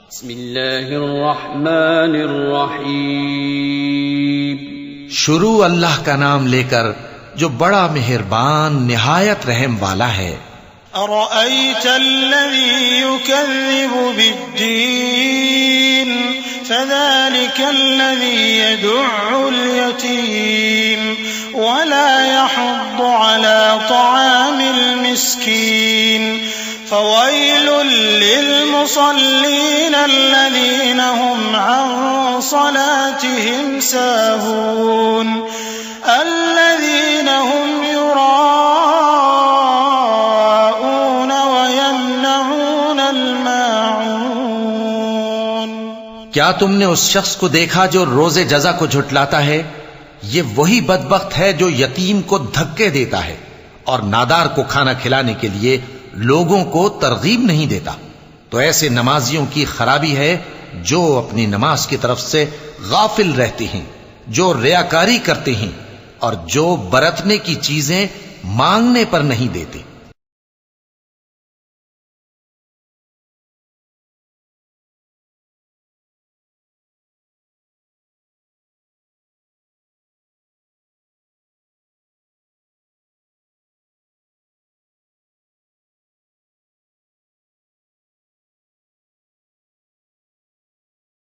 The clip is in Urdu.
بسم اللہ الرحمن الرحیم. شروع اللہ کا نام لے کر جو بڑا مہربان نہایت رحم والا ہے. أرأيت الذي يكذب بالدين فذلك الذي يدع اليتيم ولا يحض على طعام المسكين فويل للمصلين الذين هم عن صلاتهم ساهون الذين هم يراءون ويمنعون الماعون. کیا تم نے اس شخص کو دیکھا جو روز جزا کو جھٹلاتا ہے؟ یہ وہی بدبخت ہے جو یتیم کو دھکے دیتا ہے اور نادار کو کھانا کھلانے کے لیے لوگوں کو ترغیب نہیں دیتا. تو ایسے نمازیوں کی خرابی ہے جو اپنی نماز کی طرف سے غافل رہتے ہیں، جو ریاکاری کرتے ہیں اور جو برتنے کی چیزیں مانگنے پر نہیں دیتے.